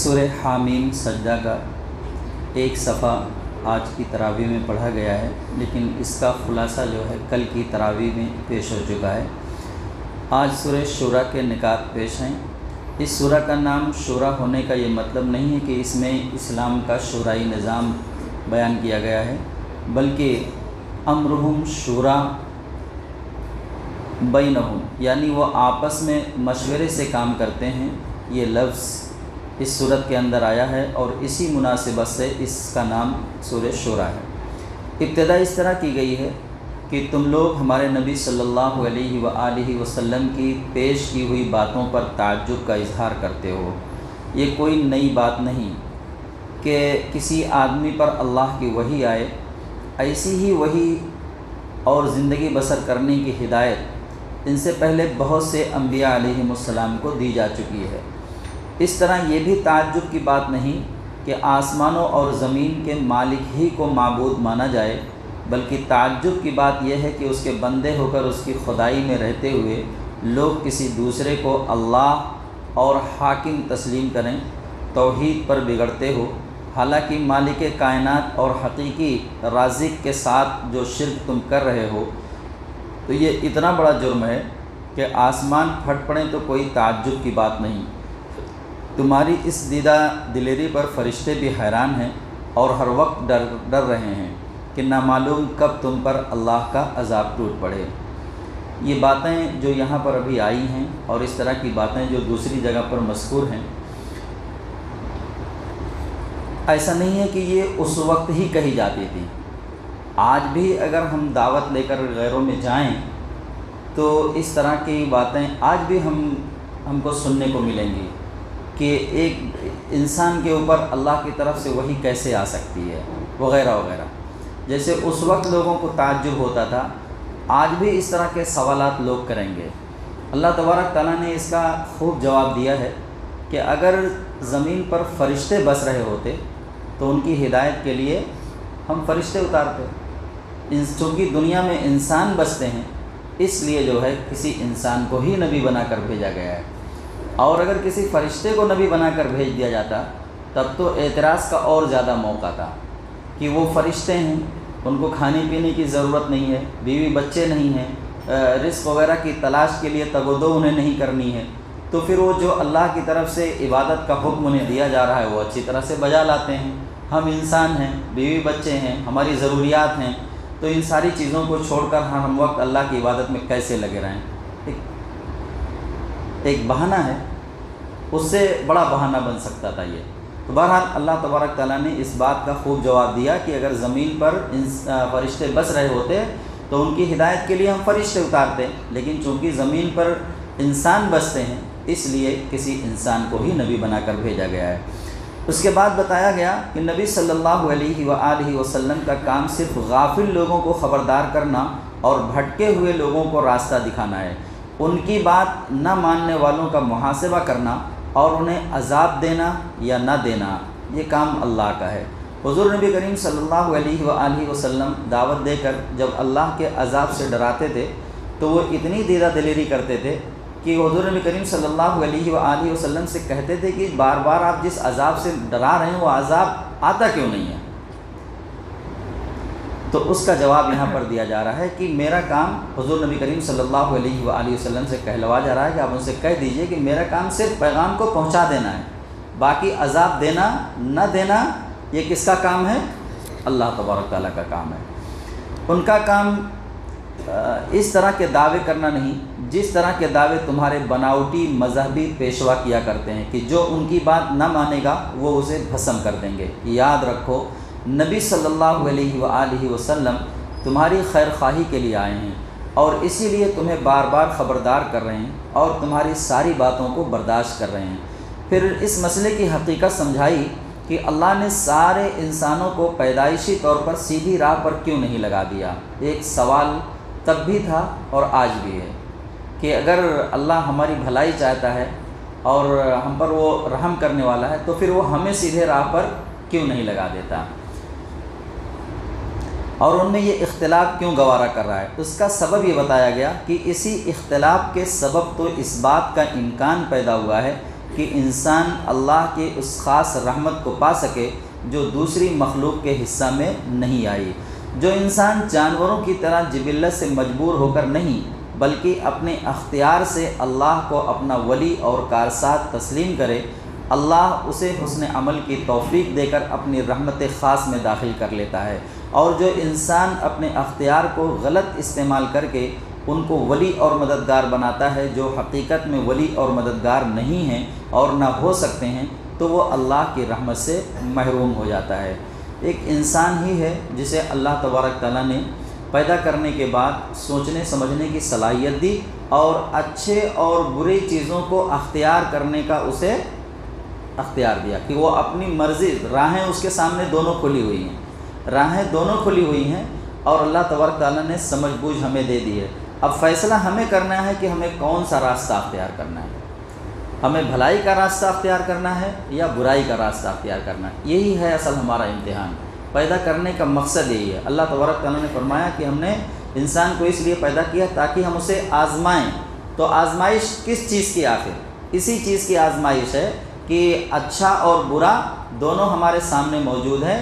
سورہ حامیم سجدہ کا ایک صفحہ آج کی تراویح میں پڑھا گیا ہے، لیکن اس کا خلاصہ جو ہے کل کی تراویح میں پیش ہو چکا ہے۔ آج سورہ شورا کے نکات پیش ہیں۔ اس سورہ کا نام شورا ہونے کا یہ مطلب نہیں ہے کہ اس میں اسلام کا شورائی نظام بیان کیا گیا ہے، بلکہ امرہم شورا بینہم، یعنی وہ آپس میں مشورے سے کام کرتے ہیں، یہ لفظ اس صورت کے اندر آیا ہے اور اسی مناسبت سے اس کا نام سورہ شورا ہے۔ ابتدا اس طرح کی گئی ہے کہ تم لوگ ہمارے نبی صلی اللہ علیہ وآلہ وسلم کی پیش کی ہوئی باتوں پر تعجب کا اظہار کرتے ہو۔ یہ کوئی نئی بات نہیں کہ کسی آدمی پر اللہ کی وحی آئے، ایسی ہی وحی اور زندگی بسر کرنے کی ہدایت ان سے پہلے بہت سے انبیاء علیہم السلام کو دی جا چکی ہے۔ اس طرح یہ بھی تعجب کی بات نہیں کہ آسمانوں اور زمین کے مالک ہی کو معبود مانا جائے، بلکہ تعجب کی بات یہ ہے کہ اس کے بندے ہو کر اس کی خدائی میں رہتے ہوئے لوگ کسی دوسرے کو اللہ اور حاکم تسلیم کریں، توحید پر بگڑتے ہو، حالانکہ مالک کائنات اور حقیقی رازق کے ساتھ جو شرک تم کر رہے ہو، تو یہ اتنا بڑا جرم ہے کہ آسمان پھٹ پڑیں تو کوئی تعجب کی بات نہیں۔ تمہاری اس دیدہ دلیری پر فرشتے بھی حیران ہیں اور ہر وقت ڈر رہے ہیں کہ نامعلوم کب تم پر اللہ کا عذاب ٹوٹ پڑے۔ یہ باتیں جو یہاں پر ابھی آئی ہیں اور اس طرح کی باتیں جو دوسری جگہ پر مذکور ہیں، ایسا نہیں ہے کہ یہ اس وقت ہی کہی جاتی تھی۔ آج بھی اگر ہم دعوت لے کر غیروں میں جائیں تو اس طرح کی باتیں آج بھی ہم کو سننے کو ملیں گی کہ ایک انسان کے اوپر اللہ کی طرف سے وحی کیسے آ سکتی ہے، وغیرہ وغیرہ۔ جیسے اس وقت لوگوں کو تعجب ہوتا تھا، آج بھی اس طرح کے سوالات لوگ کریں گے۔ اللہ تبارک تعالیٰ نے اس کا خوب جواب دیا ہے کہ اگر زمین پر فرشتے بس رہے ہوتے تو ان کی ہدایت کے لیے ہم فرشتے اتارتے۔ چونکہ دنیا میں انسان بستے ہیں، اس لیے جو ہے کسی انسان کو ہی نبی بنا کر بھیجا گیا ہے، اور اگر کسی فرشتے کو نبی بنا کر بھیج دیا جاتا تب تو اعتراض کا اور زیادہ موقع تھا کہ وہ فرشتے ہیں، ان کو کھانے پینے کی ضرورت نہیں ہے، بیوی بچے نہیں ہیں، رزق وغیرہ کی تلاش کے لیے تگ و دو انہیں نہیں کرنی ہے، تو پھر وہ جو اللہ کی طرف سے عبادت کا حکم انہیں دیا جا رہا ہے وہ اچھی طرح سے بجا لاتے ہیں۔ ہم انسان ہیں، بیوی بچے ہیں، ہماری ضروریات ہیں، تو ان ساری چیزوں کو چھوڑ کر ہم وقت اللہ کی عبادت میں کیسے لگے رہیں؟ ایک بہانہ ہے، اس سے بڑا بہانہ بن سکتا تھا یہ۔ تو بہرحال اللہ تبارک تعالیٰ نے اس بات کا خوب جواب دیا کہ اگر زمین پر فرشتے بس رہے ہوتے تو ان کی ہدایت کے لیے ہم فرشتے اتارتے، لیکن چونکہ زمین پر انسان بستے ہیں اس لیے کسی انسان کو ہی نبی بنا کر بھیجا گیا ہے۔ اس کے بعد بتایا گیا کہ نبی صلی اللہ علیہ وآلہ وسلم کا کام صرف غافل لوگوں کو خبردار کرنا اور بھٹکے ہوئے لوگوں کو راستہ دکھانا ہے، ان کی بات نہ ماننے والوں کا محاسبہ کرنا اور انہیں عذاب دینا یا نہ دینا، یہ کام اللہ کا ہے۔ حضور نبی کریم صلی اللہ علیہ وآلہ وسلم دعوت دے کر جب اللہ کے عذاب سے ڈراتے تھے تو وہ اتنی دیدہ دلیری کرتے تھے کہ حضور نبی کریم صلی اللہ علیہ وآلہ وسلم سے کہتے تھے کہ بار بار آپ جس عذاب سے ڈرا رہے ہیں وہ عذاب آتا کیوں نہیں ہے؟ تو اس کا جواب یہاں پر دیا جا رہا ہے کہ میرا کام، حضور نبی کریم صلی اللہ علیہ وآلہ وسلم سے کہلوا جا رہا ہے کہ آپ ان سے کہہ دیجئے کہ میرا کام صرف پیغام کو پہنچا دینا ہے، باقی عذاب دینا نہ دینا یہ کس کا کام ہے؟ اللہ تبارک تعالیٰ کا کام ہے۔ ان کا کام اس طرح کے دعوے کرنا نہیں جس طرح کے دعوے تمہارے بناوٹی مذہبی پیشوا کیا کرتے ہیں کہ جو ان کی بات نہ مانے گا وہ اسے بھسم کر دیں گے۔ یاد رکھو نبی صلی اللہ علیہ وآلہ وسلم تمہاری خیر خواہی کے لیے آئے ہیں اور اسی لیے تمہیں بار بار خبردار کر رہے ہیں اور تمہاری ساری باتوں کو برداشت کر رہے ہیں۔ پھر اس مسئلے کی حقیقت سمجھائی کہ اللہ نے سارے انسانوں کو پیدائشی طور پر سیدھی راہ پر کیوں نہیں لگا دیا۔ ایک سوال تب بھی تھا اور آج بھی ہے کہ اگر اللہ ہماری بھلائی چاہتا ہے اور ہم پر وہ رحم کرنے والا ہے تو پھر وہ ہمیں سیدھے راہ پر کیوں نہیں لگا دیتا، اور ان میں یہ اختلاف کیوں گوارا کر رہا ہے؟ اس کا سبب یہ بتایا گیا کہ اسی اختلاف کے سبب تو اس بات کا امکان پیدا ہوا ہے کہ انسان اللہ کی اس خاص رحمت کو پا سکے جو دوسری مخلوق کے حصہ میں نہیں آئی۔ جو انسان جانوروں کی طرح جبلت سے مجبور ہو کر نہیں بلکہ اپنے اختیار سے اللہ کو اپنا ولی اور کارساز تسلیم کرے، اللہ اسے حسن عمل کی توفیق دے کر اپنی رحمت خاص میں داخل کر لیتا ہے۔ اور جو انسان اپنے اختیار کو غلط استعمال کر کے ان کو ولی اور مددگار بناتا ہے جو حقیقت میں ولی اور مددگار نہیں ہیں اور نہ ہو سکتے ہیں، تو وہ اللہ کی رحمت سے محروم ہو جاتا ہے۔ ایک انسان ہی ہے جسے اللہ تبارک تعالیٰ نے پیدا کرنے کے بعد سوچنے سمجھنے کی صلاحیت دی اور اچھے اور بری چیزوں کو اختیار کرنے کا اسے اختیار دیا کہ وہ اپنی مرضی، راہیں اس کے سامنے دونوں کھلی ہوئی ہیں، راہیں دونوں کھلی ہوئی ہیں اور اللہ تبارک تعالیٰ نے سمجھ بوجھ ہمیں دے دی ہے۔ اب فیصلہ ہمیں کرنا ہے کہ ہمیں کون سا راستہ اختیار کرنا ہے، ہمیں بھلائی کا راستہ اختیار کرنا ہے یا برائی کا راستہ اختیار کرنا ہے۔ یہی ہے اصل ہمارا امتحان، پیدا کرنے کا مقصد یہی ہے۔ اللہ تبارک تعالیٰ نے فرمایا کہ ہم نے انسان کو اس لیے پیدا کیا تاکہ ہم اسے آزمائیں۔ تو آزمائش کس چیز کی؟ آخر اسی چیز کی آزمائش ہے کہ اچھا اور برا دونوں ہمارے سامنے موجود ہیں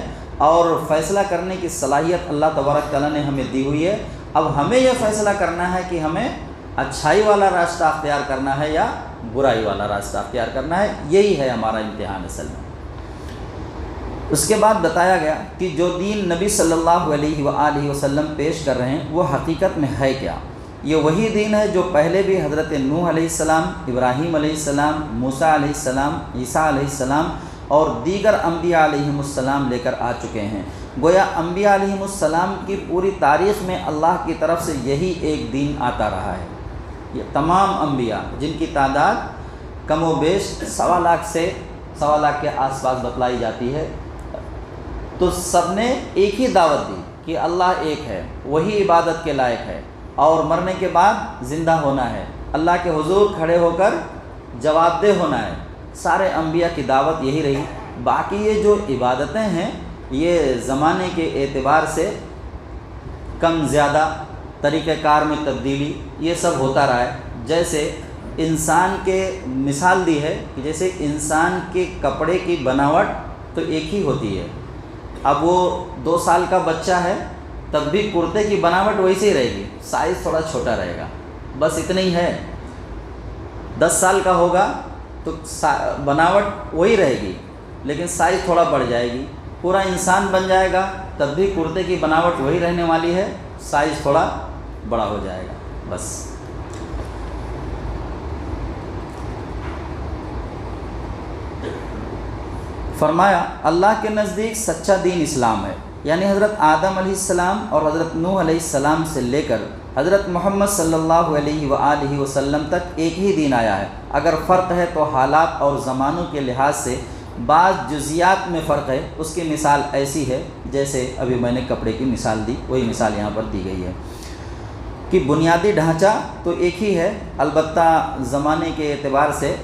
اور فیصلہ کرنے کی صلاحیت اللہ تبارک تعالیٰ نے ہمیں دی ہوئی ہے۔ اب ہمیں یہ فیصلہ کرنا ہے کہ ہمیں اچھائی والا راستہ اختیار کرنا ہے یا برائی والا راستہ اختیار کرنا ہے۔ یہی ہے ہمارا امتحان اصل میں۔ اس کے بعد بتایا گیا کہ جو دین نبی صلی اللہ علیہ وآلہ وسلم پیش کر رہے ہیں وہ حقیقت میں ہے کیا؟ یہ وہی دین ہے جو پہلے بھی حضرت نوح علیہ السلام، ابراہیم علیہ السلام، موسیٰ علیہ السلام، عیسیٰ علیہ السلام اور دیگر انبیاء علیہم السلام لے کر آ چکے ہیں۔ گویا انبیاء علیہم السلام کی پوری تاریخ میں اللہ کی طرف سے یہی ایک دین آتا رہا ہے۔ یہ تمام انبیاء جن کی تعداد کم و بیش 1.25 لاکھ سے 1.25 لاکھ کے آس پاس بتلائی جاتی ہے، تو سب نے ایک ہی دعوت دی کہ اللہ ایک ہے، وہی عبادت کے لائق ہے اور مرنے کے بعد زندہ ہونا ہے، اللہ کے حضور کھڑے ہو کر جواب دہ ہونا ہے۔ سارے انبیاء کی دعوت یہی رہی۔ باقی یہ جو عبادتیں ہیں یہ زمانے کے اعتبار سے کم زیادہ طریقہ کار میں تبدیلی یہ سب ہوتا رہا ہے۔ جیسے انسان کے مثال دی ہے کہ جیسے انسان کے کپڑے کی بناوٹ تو ایک ہی ہوتی ہے، اب وہ 2 سال کا بچہ ہے تب بھی کرتے کی بناوٹ ویسے ہی رہے گی، سائز تھوڑا چھوٹا رہے گا، بس اتنا ہی ہے۔ 10 سال کا ہوگا تو بناوٹ وہی رہے گی لیکن سائز تھوڑا بڑھ جائے گی۔ پورا انسان بن جائے گا تب بھی کرتے کی بناوٹ وہی رہنے والی ہے، سائز تھوڑا بڑا ہو جائے گا بس۔ فرمایا اللہ کے نزدیک سچا دین اسلام ہے، یعنی حضرت آدم علیہ السلام اور حضرت نوح علیہ السلام سے لے کر حضرت محمد صلی اللہ علیہ وآلہ وسلم تک ایک ہی دین آیا ہے۔ اگر فرق ہے تو حالات اور زمانوں کے لحاظ سے بعض جزیات میں فرق ہے۔ اس کی مثال ایسی ہے جیسے ابھی میں نے کپڑے کی مثال دی، وہی مثال یہاں پر دی گئی ہے کہ بنیادی ڈھانچہ تو ایک ہی ہے، البتہ زمانے کے اعتبار سے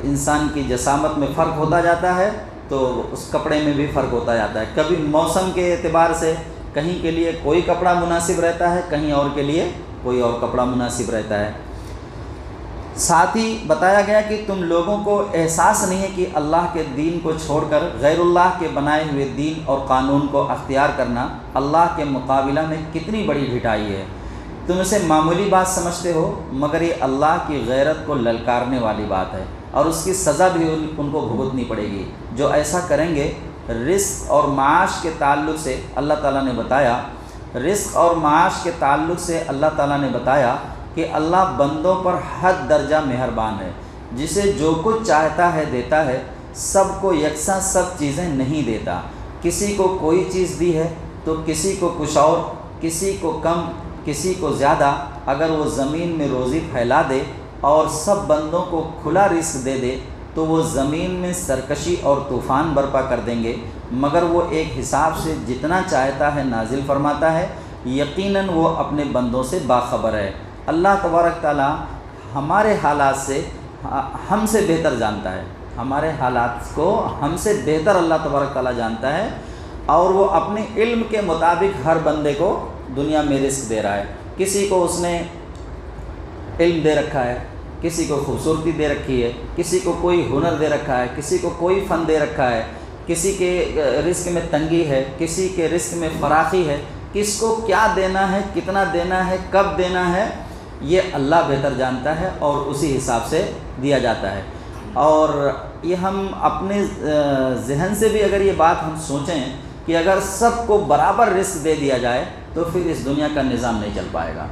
انسان کی جسامت میں فرق ہوتا جاتا ہے تو اس کپڑے میں بھی فرق ہوتا جاتا ہے۔ کبھی موسم کے اعتبار سے کہیں کے لیے کوئی کپڑا مناسب رہتا ہے، کہیں اور کے لیے کوئی اور کپڑا مناسب رہتا ہے۔ ساتھ ہی بتایا گیا کہ تم لوگوں کو احساس نہیں ہے کہ اللہ کے دین کو چھوڑ کر غیر اللہ کے بنائے ہوئے دین اور قانون کو اختیار کرنا اللہ کے مقابلہ میں کتنی بڑی ڈھٹائی ہے۔ تم اسے معمولی بات سمجھتے ہو مگر یہ اللہ کی غیرت کو للکارنے والی بات ہے اور اس کی سزا بھی ان کو بھگتنی پڑے گی جو ایسا کریں گے۔ رزق اور معاش کے تعلق سے اللہ تعالیٰ نے بتایا، رزق اور معاش کے تعلق سے اللہ تعالیٰ نے بتایا کہ اللہ بندوں پر حد درجہ مہربان ہے، جسے جو کچھ چاہتا ہے دیتا ہے، سب کو یکساں سب چیزیں نہیں دیتا۔ کسی کو کوئی چیز دی ہے تو کسی کو کچھ اور، کسی کو کم کسی کو زیادہ۔ اگر وہ زمین میں روزی پھیلا دے اور سب بندوں کو کھلا رزق دے دے تو وہ زمین میں سرکشی اور طوفان برپا کر دیں گے، مگر وہ ایک حساب سے جتنا چاہتا ہے نازل فرماتا ہے، یقیناً وہ اپنے بندوں سے باخبر ہے۔ اللہ تبارک تعالیٰ ہمارے حالات سے ہم سے بہتر جانتا ہے، ہمارے حالات کو ہم سے بہتر اللہ تبارک تعالیٰ جانتا ہے اور وہ اپنے علم کے مطابق ہر بندے کو دنیا میں رزق دے رہا ہے۔ کسی کو اس نے علم دے رکھا ہے، کسی کو خوبصورتی دے رکھی ہے، کسی کو کوئی ہنر دے رکھا ہے، کسی کو کوئی فن دے رکھا ہے، کسی کے رزق میں تنگی ہے، کسی کے رزق میں فراخی ہے، کس کو کیا دینا ہے، کتنا دینا ہے، کب دینا ہے، یہ اللہ بہتر جانتا ہے اور اسی حساب سے دیا جاتا ہے۔ اور یہ ہم اپنے ذہن سے بھی اگر یہ بات ہم سوچیں کہ اگر سب کو برابر رزق دے دیا جائے تو پھر اس دنیا کا نظام نہیں چل پائے گا،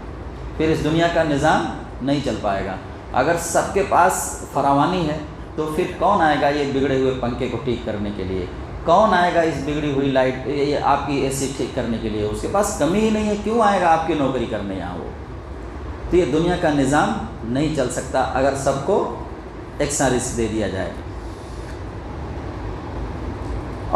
پھر اس دنیا کا نظام نہیں چل پائے گا۔ اگر سب کے پاس فراوانی ہے تو پھر کون آئے گا یہ بگڑے ہوئے پنکھے کو ٹھیک کرنے کے لیے؟ کون آئے گا اس بگڑی ہوئی لائٹ آپ کی اے سی ٹھیک کرنے کے لیے؟ اس کے پاس کمی ہی نہیں ہے، کیوں آئے گا آپ کی نوکری کرنے یہاں وہ؟ تو یہ دنیا کا نظام نہیں چل سکتا اگر سب کو یکساں رزق دے دیا جائے۔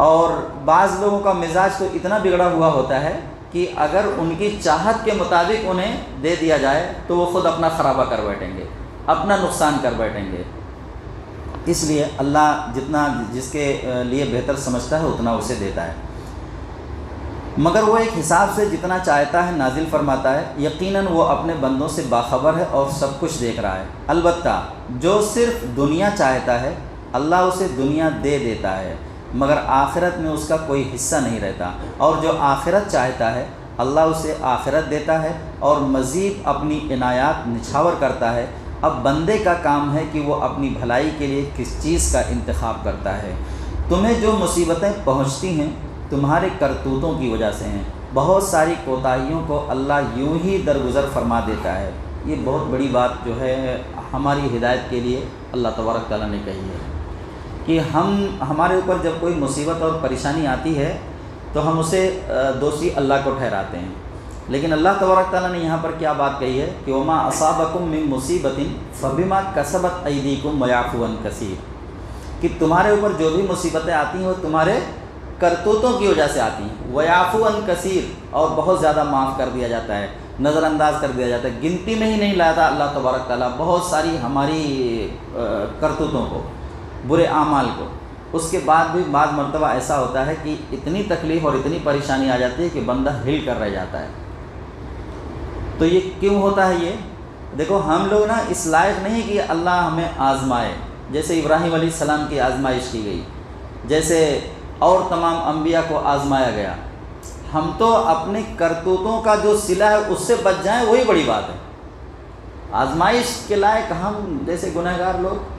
اور بعض لوگوں کا مزاج تو اتنا بگڑا ہوا ہوتا ہے کہ اگر ان کی چاہت کے مطابق انہیں دے دیا جائے تو وہ خود اپنا خرابہ کر بیٹھیں گے، اپنا نقصان کر بیٹھیں گے۔ اس لیے اللہ جتنا جس کے لیے بہتر سمجھتا ہے اتنا اسے دیتا ہے، مگر وہ ایک حساب سے جتنا چاہتا ہے نازل فرماتا ہے۔ یقیناً وہ اپنے بندوں سے باخبر ہے اور سب کچھ دیکھ رہا ہے۔ البتہ جو صرف دنیا چاہتا ہے اللہ اسے دنیا دے دیتا ہے، مگر آخرت میں اس کا کوئی حصہ نہیں رہتا، اور جو آخرت چاہتا ہے اللہ اسے آخرت دیتا ہے اور مزید اپنی عنایات نچھاور کرتا ہے۔ اب بندے کا کام ہے کہ وہ اپنی بھلائی کے لیے کس چیز کا انتخاب کرتا ہے۔ تمہیں جو مصیبتیں پہنچتی ہیں تمہارے کرتوتوں کی وجہ سے ہیں، بہت ساری کوتاہیوں کو اللہ یوں ہی درگزر فرما دیتا ہے۔ یہ بہت بڑی بات جو ہے ہماری ہدایت کے لیے اللہ تبارک تعالیٰ نے کہی ہے کہ ہمارے اوپر جب کوئی مصیبت اور پریشانی آتی ہے تو ہم اسے دوشی اللہ کو ٹھہراتے ہیں، لیکن اللہ تبارک تعالیٰ نے یہاں پر کیا بات کہی ہے کہ وما اصابکم من مصیبت فبما کسبت ایدیکم ویعفو عن کثیر، کہ تمہارے اوپر جو بھی مصیبتیں آتی ہیں وہ تمہارے کرتوتوں کی وجہ سے آتی ہیں، ویعفو عن کثیر، اور بہت زیادہ معاف کر دیا جاتا ہے، نظر انداز کر دیا جاتا ہے، گنتی میں ہی نہیں لاتا اللہ تبارک تعالیٰ بہت ساری ہماری کرتوتوں کو، برے اعمال کو۔ اس کے بعد بھی بعض مرتبہ ایسا ہوتا ہے کہ اتنی تکلیف اور اتنی پریشانی آ جاتی ہے کہ بندہ ہل کر رہ جاتا ہے۔ تو یہ کیوں ہوتا ہے؟ یہ دیکھو ہم لوگ نا اس لائق نہیں کہ اللہ ہمیں آزمائے، جیسے ابراہیم علیہ السلام کی آزمائش کی گئی، جیسے اور تمام انبیاء کو آزمایا گیا۔ ہم تو اپنے کرتوتوں کا جو صلہ ہے اس سے بچ جائیں وہی بڑی بات ہے۔ آزمائش کے لائق ہم جیسے گنہگار لوگ۔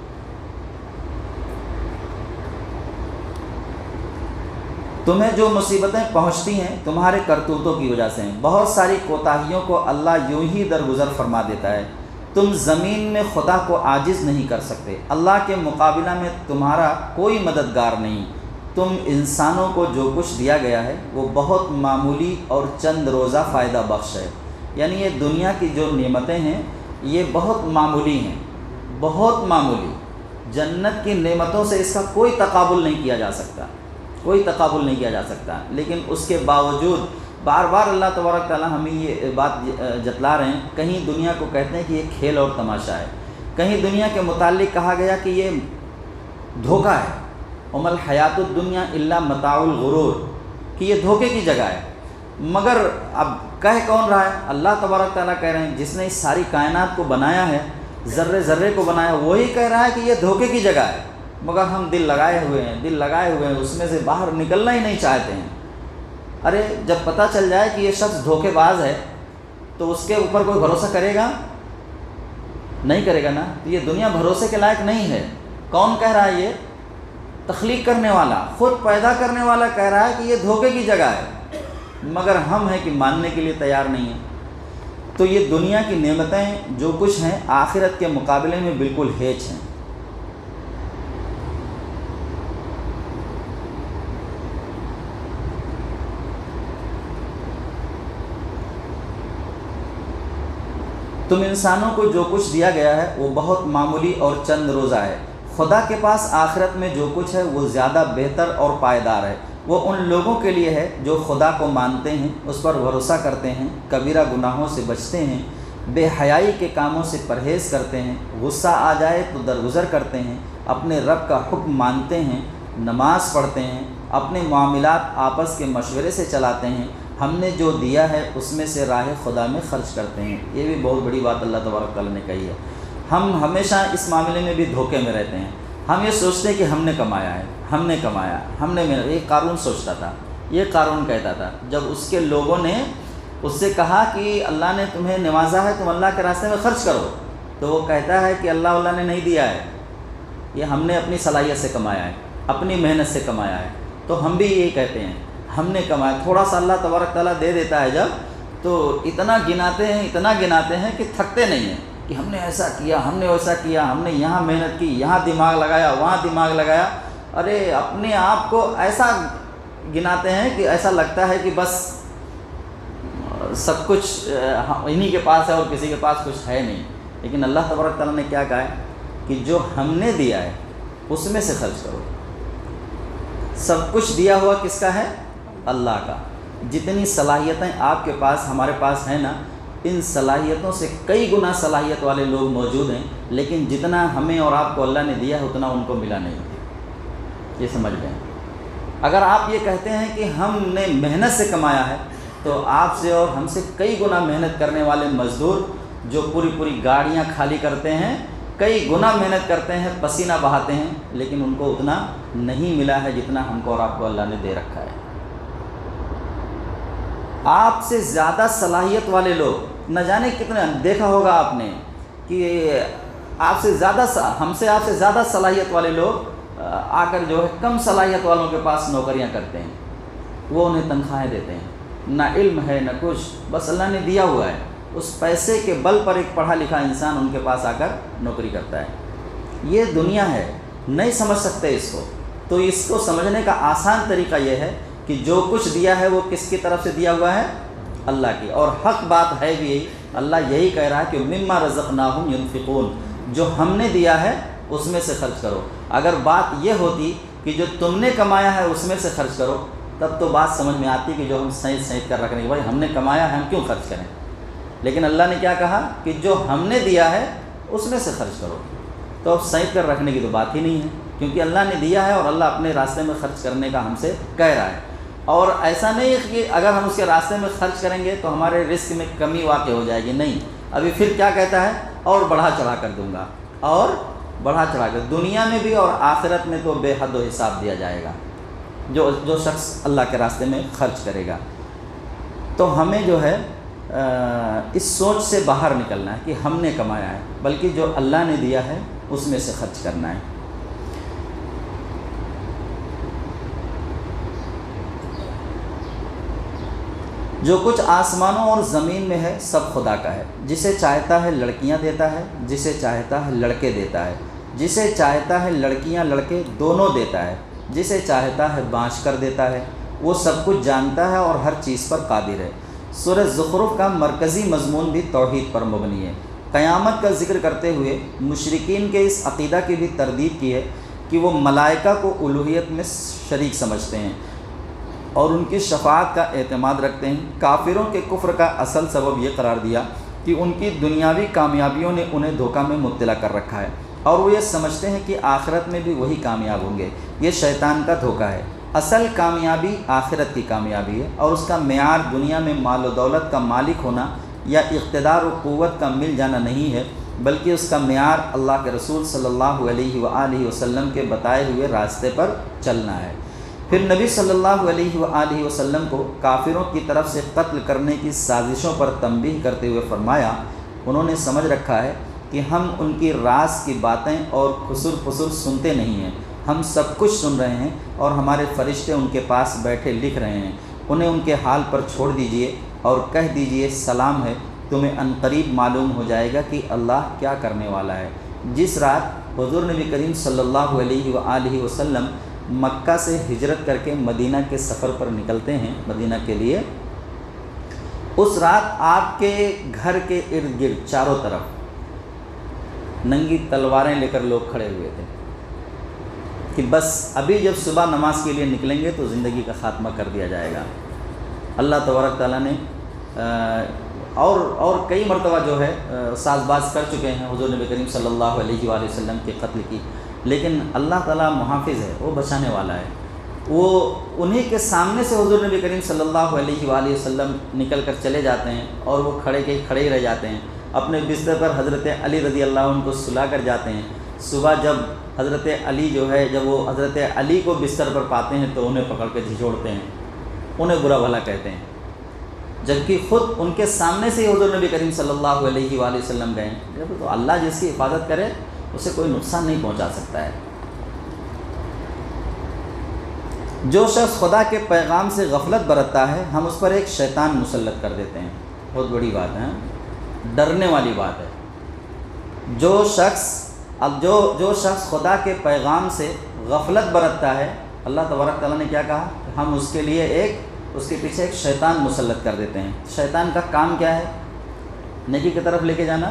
تمہیں جو مصیبتیں پہنچتی ہیں تمہارے کرتوتوں کی وجہ سے ہیں، بہت ساری کوتاہیوں کو اللہ یوں ہی درگزر فرما دیتا ہے۔ تم زمین میں خدا کو عاجز نہیں کر سکتے، اللہ کے مقابلہ میں تمہارا کوئی مددگار نہیں۔ تم انسانوں کو جو کچھ دیا گیا ہے وہ بہت معمولی اور چند روزہ فائدہ بخش ہے، یعنی یہ دنیا کی جو نعمتیں ہیں یہ بہت معمولی ہیں، بہت معمولی۔ جنت کی نعمتوں سے اس کا کوئی تقابل نہیں کیا جا سکتا، کوئی تقابل نہیں کیا جا سکتا، لیکن اس کے باوجود بار بار اللہ تبارک تعالیٰ ہمیں یہ بات جتلا رہے ہیں۔ کہیں دنیا کو کہتے ہیں کہ یہ کھیل اور تماشا ہے، کہیں دنیا کے متعلق کہا گیا کہ یہ دھوکہ ہے، وما الحیات الدنیا الا متاع الغرور، کہ یہ دھوکے کی جگہ ہے۔ مگر اب کہہ کون رہا ہے؟ اللہ تبارک تعالیٰ کہہ رہے ہیں، جس نے اس ساری کائنات کو بنایا ہے، ذرے ذرے کو بنایا، وہی کہہ رہا ہے کہ یہ دھوکے کی جگہ ہے، مگر ہم دل لگائے ہوئے ہیں، اس میں سے باہر نکلنا ہی نہیں چاہتے ہیں۔ ارے جب پتہ چل جائے کہ یہ شخص دھوکے باز ہے تو اس کے اوپر کوئی بھروسہ کرے گا؟ نہیں کرے گا نا۔ تو یہ دنیا بھروسے کے لائق نہیں ہے۔ کون کہہ رہا ہے؟ یہ تخلیق کرنے والا، خود پیدا کرنے والا کہہ رہا ہے کہ یہ دھوکے کی جگہ ہے، مگر ہم ہیں کہ ماننے کے لیے تیار نہیں ہیں۔ تو یہ دنیا کی نعمتیں جو کچھ ہیں آخرت کے مقابلے میں بالکل ہیچ ہیں۔ تم انسانوں کو جو کچھ دیا گیا ہے وہ بہت معمولی اور چند روزہ ہے، خدا کے پاس آخرت میں جو کچھ ہے وہ زیادہ بہتر اور پائیدار ہے۔ وہ ان لوگوں کے لیے ہے جو خدا کو مانتے ہیں، اس پر بھروسہ کرتے ہیں، کبیرہ گناہوں سے بچتے ہیں، بے حیائی کے کاموں سے پرہیز کرتے ہیں، غصہ آ جائے تو درگزر کرتے ہیں، اپنے رب کا حکم مانتے ہیں، نماز پڑھتے ہیں، اپنے معاملات آپس کے مشورے سے چلاتے ہیں، ہم نے جو دیا ہے اس میں سے راہ خدا میں خرچ کرتے ہیں۔ یہ بھی بہت بڑی بات اللہ تبارک تعالیٰ نے کہی ہے۔ ہم ہمیشہ اس معاملے میں بھی دھوکے میں رہتے ہیں. ہم یہ سوچتے ہیں کہ ہم نے کمایا ہے، ہم نے کمایا، ہم نے محنت. یہ قارون سوچتا تھا، یہ قارون کہتا تھا جب اس کے لوگوں نے اس سے کہا کہ اللہ نے تمہیں نوازا ہے، تم اللہ کے راستے میں خرچ کرو، تو وہ کہتا ہے کہ اللہ نے نہیں دیا ہے، یہ ہم نے اپنی صلاحیت سے کمایا ہے، اپنی محنت سے کمایا ہے. تو ہم بھی یہی کہتے ہیں، ہم نے کمایا. تھوڑا سا اللہ تبارک تعالیٰ دے دیتا ہے جب، تو اتنا گناتے ہیں کہ تھکتے نہیں ہیں کہ ہم نے ایسا کیا، ہم نے ویسا کیا، ہم نے یہاں محنت کی، یہاں دماغ لگایا، وہاں دماغ لگایا. ارے اپنے آپ کو ایسا گناتے ہیں کہ ایسا لگتا ہے کہ بس سب کچھ انہی کے پاس ہے اور کسی کے پاس کچھ ہے نہیں. لیکن اللہ تبارک تعالیٰ نے کیا کہا ہے کہ جو ہم نے دیا ہے اس میں سے خرچ کرو. سب کچھ دیا ہوا کس کا ہے؟ اللہ کا. جتنی صلاحیتیں آپ کے پاس، ہمارے پاس ہیں نا، ان صلاحیتوں سے کئی گنا صلاحیت والے لوگ موجود ہیں، لیکن جتنا ہمیں اور آپ کو اللہ نے دیا ہے اتنا ان کو ملا نہیں. یہ سمجھ لیں. اگر آپ یہ کہتے ہیں کہ ہم نے محنت سے کمایا ہے، تو آپ سے اور ہم سے کئی گنا محنت کرنے والے مزدور جو پوری گاڑیاں خالی کرتے ہیں، کئی گنا محنت کرتے ہیں، پسینہ بہاتے ہیں، لیکن ان کو اتنا نہیں ملا ہے جتنا ہم کو اور آپ کو اللہ نے دے رکھا ہے. آپ سے زیادہ صلاحیت والے لوگ نہ جانے کتنے، دیکھا ہوگا آپ نے کہ آپ سے زیادہ صلاحیت والے لوگ آ کر جو ہے کم صلاحیت والوں کے پاس نوکریاں کرتے ہیں. وہ انہیں تنخواہیں دیتے ہیں، نہ علم ہے نہ کچھ، بس اللہ نے دیا ہوا ہے. اس پیسے کے بل پر ایک پڑھا لکھا انسان ان کے پاس آ کر نوکری کرتا ہے. یہ دنیا ہے، نہیں سمجھ سکتے اس کو. تو اس کو سمجھنے کا آسان طریقہ یہ ہے کہ جو کچھ دیا ہے وہ کس کی طرف سے دیا ہوا ہے؟ اللہ کی. اور حق بات ہے بھی یہی، اللہ یہی کہہ رہا ہے کہ مما رزقناہم ینفقون، جو ہم نے دیا ہے اس میں سے خرچ کرو. اگر بات یہ ہوتی کہ جو تم نے کمایا ہے اس میں سے خرچ کرو، تب تو بات سمجھ میں آتی کہ جو ہم سینت کر رکھنے کہ بھائی ہم نے کمایا ہے، ہم کیوں خرچ کریں. لیکن اللہ نے کیا کہا کہ جو ہم نے دیا ہے اس میں سے خرچ کرو. تو اب سینت کر رکھنے کی تو بات ہی نہیں ہے، کیونکہ اللہ نے دیا ہے اور اللہ اپنے راستے میں خرچ کرنے کا ہم سے کہہ رہا ہے. اور ایسا نہیں ہے کہ اگر ہم اس کے راستے میں خرچ کریں گے تو ہمارے رزق میں کمی واقع ہو جائے گی. نہیں، ابھی پھر کیا کہتا ہے؟ اور بڑھا چڑھا کر دوں گا، اور بڑھا چڑھا کر، دنیا میں بھی اور آخرت میں تو بے حد و حساب دیا جائے گا جو شخص اللہ کے راستے میں خرچ کرے گا. تو ہمیں جو ہے اس سوچ سے باہر نکلنا ہے کہ ہم نے کمایا ہے، بلکہ جو اللہ نے دیا ہے اس میں سے خرچ کرنا ہے. جو کچھ آسمانوں اور زمین میں ہے سب خدا کا ہے. جسے چاہتا ہے لڑکیاں دیتا ہے، جسے چاہتا ہے لڑکے دیتا ہے، جسے چاہتا ہے لڑکیاں لڑکے دونوں دیتا ہے، جسے چاہتا ہے بانچ کر دیتا ہے. وہ سب کچھ جانتا ہے اور ہر چیز پر قادر ہے. سورہ زخرف کا مرکزی مضمون بھی توحید پر مبنی ہے. قیامت کا ذکر کرتے ہوئے مشرکین کے اس عقیدہ کی بھی تردید کی ہے کہ وہ ملائکہ کو الوہیت میں شریک سمجھتے ہیں اور ان کی شفاعت کا اعتماد رکھتے ہیں. کافروں کے کفر کا اصل سبب یہ قرار دیا کہ ان کی دنیاوی کامیابیوں نے انہیں دھوکہ میں مبتلا کر رکھا ہے، اور وہ یہ سمجھتے ہیں کہ آخرت میں بھی وہی کامیاب ہوں گے. یہ شیطان کا دھوکہ ہے. اصل کامیابی آخرت کی کامیابی ہے، اور اس کا معیار دنیا میں مال و دولت کا مالک ہونا یا اقتدار و قوت کا مل جانا نہیں ہے، بلکہ اس کا معیار اللہ کے رسول صلی اللہ علیہ وآلہ وسلم کے بتائے ہوئے راستے پر چلنا ہے. پھر نبی صلی اللہ علیہ وآلہ وسلم کو کافروں کی طرف سے قتل کرنے کی سازشوں پر تنبیہ کرتے ہوئے فرمایا، انہوں نے سمجھ رکھا ہے کہ ہم ان کی راز کی باتیں اور خسر پسر سنتے نہیں ہیں، ہم سب کچھ سن رہے ہیں اور ہمارے فرشتے ان کے پاس بیٹھے لکھ رہے ہیں. انہیں ان کے حال پر چھوڑ دیجئے اور کہہ دیجئے سلام ہے، تمہیں عنقریب معلوم ہو جائے گا کہ اللہ کیا کرنے والا ہے. جس رات حضور نبی کریم صلی اللہ علیہ وآلہ وسلم مکہ سے ہجرت کر کے مدینہ کے سفر پر نکلتے ہیں مدینہ کے لیے، اس رات آپ کے گھر کے ارد گرد چاروں طرف ننگی تلواریں لے کر لوگ کھڑے ہوئے تھے کہ بس ابھی جب صبح نماز کے لیے نکلیں گے تو زندگی کا خاتمہ کر دیا جائے گا. اللہ تبارک تعالیٰ نے اور کئی مرتبہ جو ہے ساز باز کر چکے ہیں حضور نبی کریم صلی اللہ علیہ وآلہ وسلم کے قتل کی، لیکن اللہ تعالیٰ محافظ ہے، وہ بچانے والا ہے. وہ انہی کے سامنے سے حضور نبی کریم صلی اللہ علیہ وآلہ وسلم نکل کر چلے جاتے ہیں اور وہ کھڑے ہی رہ جاتے ہیں. اپنے بستر پر حضرت علی رضی اللہ عنہ کو سلا کر جاتے ہیں۔ صبح جب حضرت علی جو ہے جب وہ حضرت علی کو بستر پر پاتے ہیں تو انہیں پکڑ کے جھنجھوڑتے ہیں، انہیں برا بھلا کہتے ہیں، جبکہ خود ان کے سامنے سے ہی حضور نبی کریم صلی اللہ علیہ وآلہ وسلم گئے ہیں۔ جب تو اللہ جس کی حفاظت کرے اسے کوئی نقصان نہیں پہنچا سکتا ہے۔ جو شخص خدا کے پیغام سے غفلت برتتا ہے ہم اس پر ایک شیطان مسلط کر دیتے ہیں۔ بہت بڑی بات ہے، ڈرنے والی بات ہے۔ جو شخص خدا کے پیغام سے غفلت برتتا ہے، اللہ تبارک تعالیٰ نے کیا کہا؟ ہم اس کے لیے اس کے پیچھے ایک شیطان مسلط کر دیتے ہیں۔ شیطان کا کام کیا ہے؟ نیکی کی طرف لے کے جانا،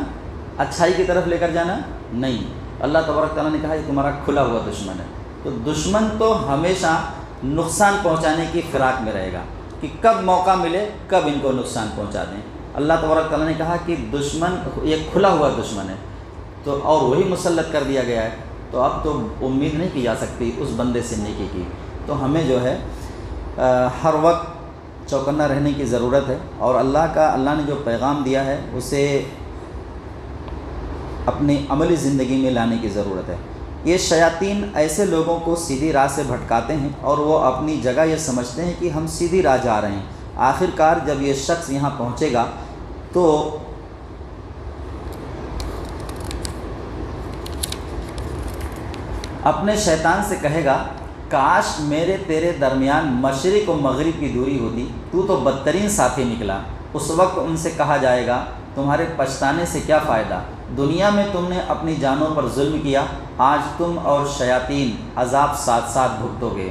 اچھائی کی طرف لے کر جانا نہیں۔ اللہ تبارک تعالیٰ نے کہا یہ تمہارا کھلا ہوا دشمن ہے۔ تو دشمن تو ہمیشہ نقصان پہنچانے کی فراق میں رہے گا کہ کب موقع ملے کب ان کو نقصان پہنچا دیں۔ اللہ تبارک تعالیٰ نے کہا کہ دشمن یہ کھلا ہوا دشمن ہے، تو اور وہی مسلط کر دیا گیا ہے، تو اب تو امید نہیں کی جا سکتی اس بندے سے نیکی کی۔ تو ہمیں جو ہے ہر وقت چوکنا رہنے کی ضرورت ہے، اور اللہ نے جو پیغام دیا ہے اسے اپنی عملی زندگی میں لانے کی ضرورت ہے۔ یہ شیاطین ایسے لوگوں کو سیدھی راہ سے بھٹکاتے ہیں اور وہ اپنی جگہ یہ سمجھتے ہیں کہ ہم سیدھی راہ جا رہے ہیں۔ آخر کار جب یہ شخص یہاں پہنچے گا تو اپنے شیطان سے کہے گا کاش میرے تیرے درمیان مشرق و مغرب کی دوری ہوتی، تو بدترین ساتھی نکلا۔ اس وقت ان سے کہا جائے گا تمہارے پچھتانے سے کیا فائدہ، دنیا میں تم نے اپنی جانوں پر ظلم کیا، آج تم اور شیاطین عذاب ساتھ ساتھ بھگتو گے۔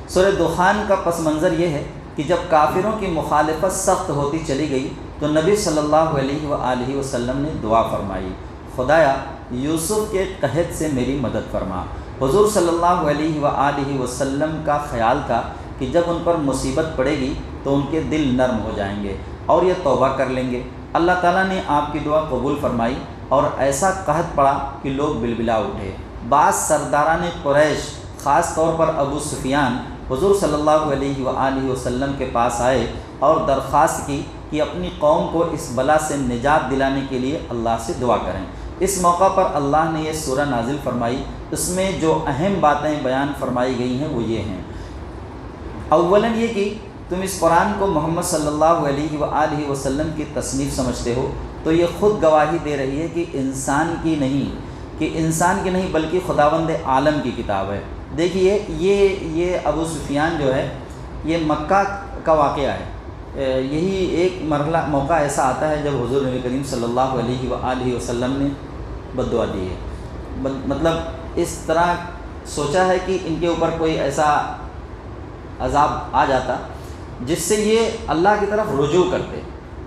سورہ دخان کا پس منظر یہ ہے کہ جب کافروں کی مخالفت سخت ہوتی چلی گئی تو نبی صلی اللہ علیہ وآلہ وسلم نے دعا فرمائی، خدایا یوسف کے قحط سے میری مدد فرما۔ حضور صلی اللہ علیہ وآلہ وسلم کا خیال تھا کہ جب ان پر مصیبت پڑے گی تو ان کے دل نرم ہو جائیں گے اور یہ توبہ کر لیں گے۔ اللہ تعالیٰ نے آپ کی دعا قبول فرمائی اور ایسا قحط پڑا کہ لوگ بلبلا اٹھے۔ بعض سرداران قریش خاص طور پر ابو سفیان حضور صلی اللہ علیہ وآلہ وسلم کے پاس آئے اور درخواست کی کہ اپنی قوم کو اس بلا سے نجات دلانے کے لیے اللہ سے دعا کریں۔ اس موقع پر اللہ نے یہ سورہ نازل فرمائی۔ اس میں جو اہم باتیں بیان فرمائی گئی ہیں وہ یہ ہیں، اولاً یہ کہ تم اس قرآن کو محمد صلی اللہ علیہ وآلہ وسلم کی تصنیف سمجھتے ہو تو یہ خود گواہی دے رہی ہے کہ انسان کی نہیں بلکہ خداوند عالم کی کتاب ہے۔ دیکھیے یہ ابو سفیان جو ہے یہ مکہ کا واقعہ ہے۔ یہی ایک موقع ایسا آتا ہے جب حضور نبی کریم صلی اللہ علیہ وآلہ وسلم نے بد دعا دی ہے، مطلب اس طرح سوچا ہے کہ ان کے اوپر کوئی ایسا عذاب آ جاتا جس سے یہ اللہ کی طرف رجوع کرتے۔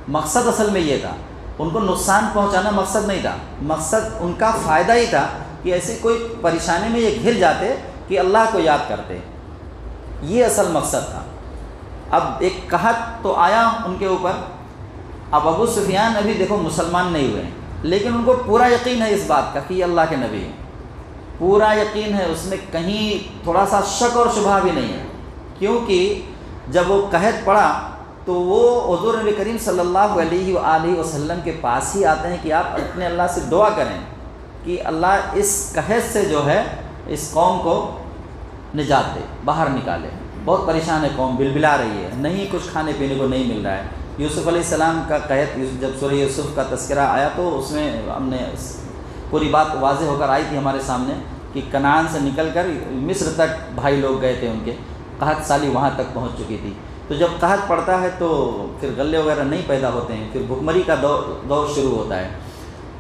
مقصد اصل میں یہ تھا، ان کو نقصان پہنچانا مقصد نہیں تھا، مقصد ان کا فائدہ ہی تھا کہ ایسی کوئی پریشانی میں یہ گھر جاتے کہ اللہ کو یاد کرتے، یہ اصل مقصد تھا۔ اب ایک قحط تو آیا ان کے اوپر، اب ابو سفیان ابھی دیکھو مسلمان نہیں ہوئے ہیں، لیکن ان کو پورا یقین ہے اس بات کا کہ یہ اللہ کے نبی ہیں، پورا یقین ہے، اس میں کہیں تھوڑا سا شک اور شبہ بھی نہیں ہے، کیونکہ جب وہ قحط پڑا تو وہ حضور نبی کریم صلی اللہ علیہ وآلہ وسلم کے پاس ہی آتے ہیں کہ آپ اپنے اللہ سے دعا کریں کہ اللہ اس قحط سے جو ہے اس قوم کو نجات دے، باہر نکالے۔ بہت پریشان ہے قوم، بلبلا رہی ہے، نہیں کچھ کھانے پینے کو نہیں مل رہا ہے۔ یوسف علیہ السلام کا قحط، جب سورہ یوسف کا تذکرہ آیا تو اس میں ہم نے پوری بات واضح ہو کر آئی تھی ہمارے سامنے کہ کنعان سے نکل کر مصر تک بھائی لوگ گئے تھے، ان کے قحط سالی وہاں تک پہنچ چکی تھی۔ تو جب قحط پڑتا ہے تو پھر غلے وغیرہ نہیں پیدا ہوتے ہیں، پھر بھکمری کا دور شروع ہوتا ہے۔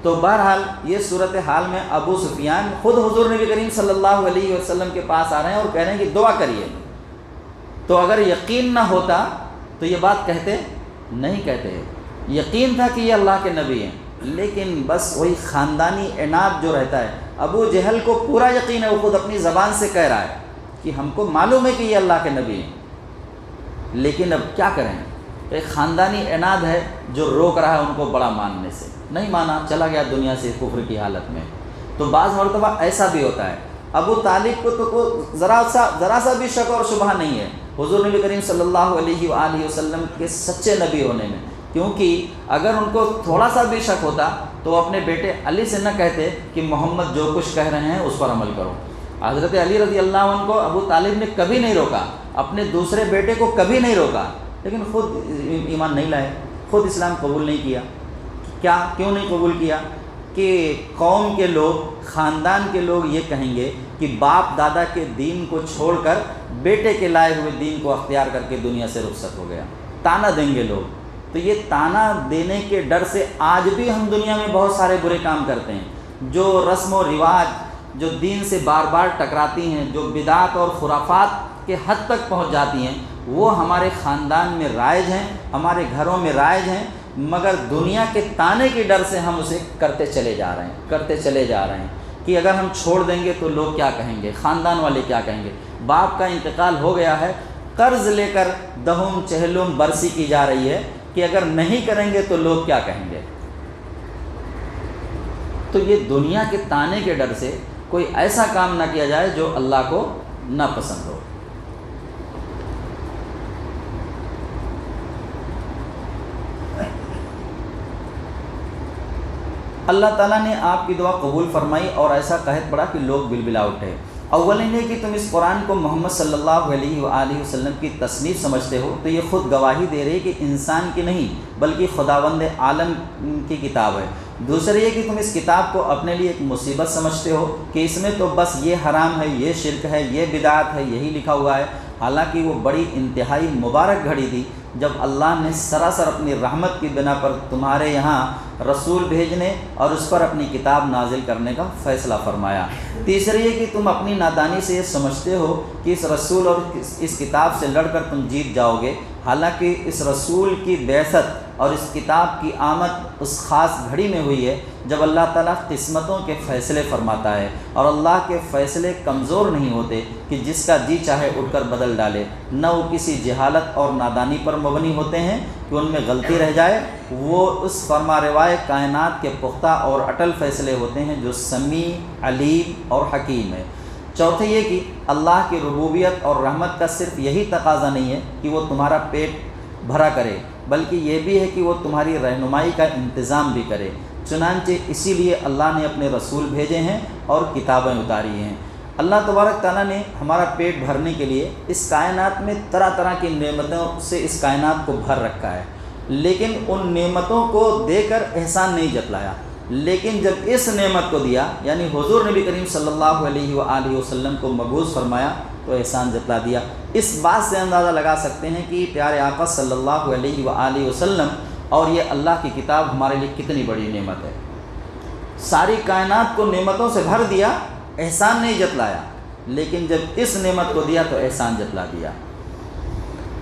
تو بہرحال یہ صورتحال میں ابو سفیان خود حضور نبی کریم صلی اللہ علیہ وسلم کے پاس آ رہے ہیں اور کہہ رہے ہیں کہ دعا کریے۔ تو اگر یقین نہ ہوتا تو یہ بات کہتے نہیں کہتے، یقین تھا کہ یہ اللہ کے نبی ہیں، لیکن بس وہی خاندانی عناد جو رہتا ہے۔ ابو جہل کو پورا یقین ہے، وہ خود اپنی زبان سے کہہ رہا ہے کہ ہم کو معلوم ہے کہ یہ اللہ کے نبی ہیں، لیکن اب کیا کریں، ایک خاندانی عناد ہے جو روک رہا ہے ان کو بڑا ماننے سے۔ نہیں مانا، چلا گیا دنیا سے کفر کی حالت میں۔ تو بعض مرتبہ ایسا بھی ہوتا ہے۔ ابو طالب کو تو ذرا سا بھی شک اور شبہ نہیں ہے حضور نبی کریم صلی اللہ علیہ وآلہ وسلم کے سچے نبی ہونے میں، کیونکہ اگر ان کو تھوڑا سا بھی شک ہوتا تو وہ اپنے بیٹے علی سے نہ کہتے کہ محمد جو کچھ کہہ رہے ہیں اس پر عمل کرو۔ حضرت علی رضی اللہ عنہ کو ابو طالب نے کبھی نہیں روکا، اپنے دوسرے بیٹے کو کبھی نہیں روکا، لیکن خود ایمان نہیں لائے، خود اسلام قبول نہیں کیا۔ کیوں نہیں قبول کیا؟ کہ قوم کے لوگ، خاندان کے لوگ یہ کہیں گے کہ باپ دادا کے دین کو چھوڑ کر بیٹے کے لائے ہوئے دین کو اختیار کر کے دنیا سے رخصت ہو گیا، تانا دیں گے لوگ۔ تو یہ تانا دینے کے ڈر سے آج بھی ہم دنیا میں بہت سارے برے کام کرتے ہیں، جو رسم و رواج جو دین سے بار بار ٹکراتی ہیں، جو بدعت اور خرافات کے حد تک پہنچ جاتی ہیں، وہ ہمارے خاندان میں رائج ہیں، ہمارے گھروں میں رائج ہیں، مگر دنیا کے تانے کے ڈر سے ہم اسے کرتے چلے جا رہے ہیں کہ اگر ہم چھوڑ دیں گے تو لوگ کیا کہیں گے، خاندان والے کیا کہیں گے۔ باپ کا انتقال ہو گیا ہے، قرض لے کر دہم چہلم برسی کی جا رہی ہے کہ اگر نہیں کریں گے تو لوگ کیا کہیں گے۔ تو یہ دنیا کے تانے کے ڈر سے کوئی ایسا کام نہ کیا جائے جو اللہ کو ناپسند ہو۔ اللہ تعالیٰ نے آپ کی دعا قبول فرمائی اور ایسا قحط پڑا کہ لوگ بلبلا اٹھے۔ اولین یہ کہ تم اس قرآن کو محمد صلی اللہ علیہ وآلہ وسلم کی تصنیف سمجھتے ہو تو یہ خود گواہی دے رہی ہے کہ انسان کی نہیں بلکہ خداوند عالم کی کتاب ہے۔ دوسرے یہ کہ تم اس کتاب کو اپنے لیے ایک مصیبت سمجھتے ہو کہ اس میں تو بس یہ حرام ہے، یہ شرک ہے، یہ بدعت ہے، یہی لکھا ہوا ہے، حالانکہ وہ بڑی انتہائی مبارک گھڑی تھی جب اللہ نے سراسر اپنی رحمت کی بنا پر تمہارے یہاں رسول بھیجنے اور اس پر اپنی کتاب نازل کرنے کا فیصلہ فرمایا۔ تیسرے یہ کہ تم اپنی نادانی سے یہ سمجھتے ہو کہ اس رسول اور اس کتاب سے لڑ کر تم جیت جاؤ گے، حالانکہ اس رسول کی بعثت اور اس کتاب کی آمد اس خاص گھڑی میں ہوئی ہے جب اللہ تعالیٰ قسمتوں کے فیصلے فرماتا ہے، اور اللہ کے فیصلے کمزور نہیں ہوتے کہ جس کا جی چاہے اٹھ کر بدل ڈالے، نہ وہ کسی جہالت اور نادانی پر مبنی ہوتے ہیں کہ ان میں غلطی رہ جائے، وہ اس فرما روائے کائنات کے پختہ اور اٹل فیصلے ہوتے ہیں جو سمیع، علیم اور حکیم ہے۔ چوتھے یہ کہ اللہ کی ربوبیت اور رحمت کا صرف یہی تقاضا نہیں ہے کہ وہ تمہارا پیٹ بھرا کرے، بلکہ یہ بھی ہے کہ وہ تمہاری رہنمائی کا انتظام بھی کرے۔ چنانچہ اسی لیے اللہ نے اپنے رسول بھیجے ہیں اور کتابیں اتاری ہیں۔ اللہ تبارک تعالیٰ نے ہمارا پیٹ بھرنے کے لیے اس کائنات میں طرح طرح کی نعمتوں سے اس کائنات کو بھر رکھا ہے، لیکن ان نعمتوں کو دے کر احسان نہیں جتلایا۔ لیکن جب اس نعمت کو دیا، یعنی حضور نبی کریم صلی اللہ علیہ وآلہ وسلم کو مبعوث فرمایا، تو احسان جتلا دیا۔ اس بات سے اندازہ لگا سکتے ہیں کہ پیارے آقا صلی اللہ علیہ وآلہ وسلم اور یہ اللہ کی کتاب ہمارے لیے کتنی بڑی نعمت ہے۔ ساری کائنات کو نعمتوں سے بھر دیا، احسان نہیں جتلایا، لیکن جب اس نعمت کو دیا تو احسان جتلا دیا۔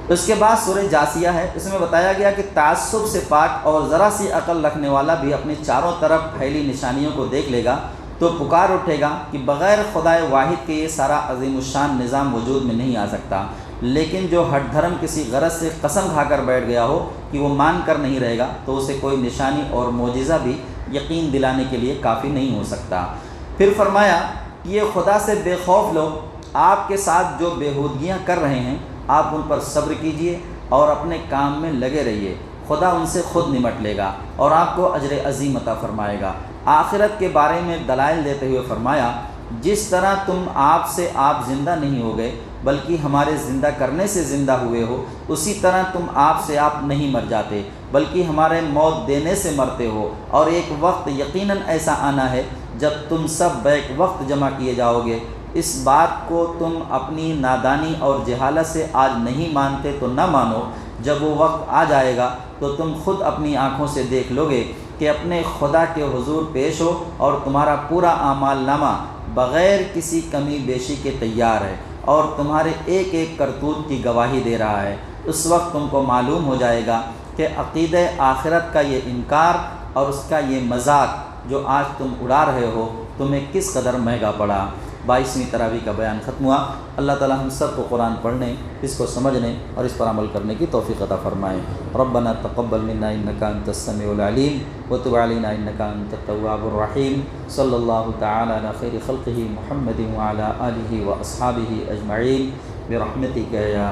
اس کے بعد سورہ جاسیہ ہے، اس میں بتایا گیا کہ تعصب سے پاک اور ذرا سی عقل رکھنے والا بھی اپنے چاروں طرف پھیلی نشانیوں کو دیکھ لے گا تو پکار اٹھے گا کہ بغیر خدائے واحد کے یہ سارا عظیم الشان نظام وجود میں نہیں آ سکتا۔ لیکن جو ہٹ دھرم کسی غرض سے قسم کھا کر بیٹھ گیا ہو کہ وہ مان کر نہیں رہے گا تو اسے کوئی نشانی اور معجزہ بھی یقین دلانے کے لیے کافی نہیں ہو سکتا۔ پھر فرمایا کہ یہ خدا سے بے خوف لوگ آپ کے ساتھ جو بےہودگیاں کر رہے ہیں آپ ان پر صبر کیجئے اور اپنے کام میں لگے رہیے، خدا ان سے خود نمٹ لے گا اور آپ کو اجر عظیم عطا فرمائے گا۔ آخرت کے بارے میں دلائل دیتے ہوئے فرمایا، جس طرح تم آپ سے آپ زندہ نہیں ہو گئے بلکہ ہمارے زندہ کرنے سے زندہ ہوئے ہو، اسی طرح تم آپ سے آپ نہیں مر جاتے بلکہ ہمارے موت دینے سے مرتے ہو، اور ایک وقت یقیناً ایسا آنا ہے جب تم سب بیک وقت جمع کیے جاؤ گے۔ اس بات کو تم اپنی نادانی اور جہالت سے آج نہیں مانتے تو نہ مانو، جب وہ وقت آ جائے گا تو تم خود اپنی آنکھوں سے دیکھ لو گے کہ اپنے خدا کے حضور پیش ہو اور تمہارا پورا اعمال نامہ بغیر کسی کمی بیشی کے تیار ہے اور تمہارے ایک ایک کرتوت کی گواہی دے رہا ہے۔ اس وقت تم کو معلوم ہو جائے گا کہ عقیدہ آخرت کا یہ انکار اور اس کا یہ مذاق جو آج تم اڑا رہے ہو تمہیں کس قدر مہنگا پڑا۔ 22ویں تراویح کا بیان ختم ہوا۔ اللہ تعالی ہم سب کو قرآن پڑھنے، اس کو سمجھنے اور اس پر عمل کرنے کی توفیق عطا فرمائے۔ ربنا تقبل منا انک انت السمیع العلیم وتب علینا انک انت التواب الرحیم۔ صلی اللہ تعالی علی خیر خلقہ محمد وعلی آلہ واصحابہ اجمعین برحمتک یا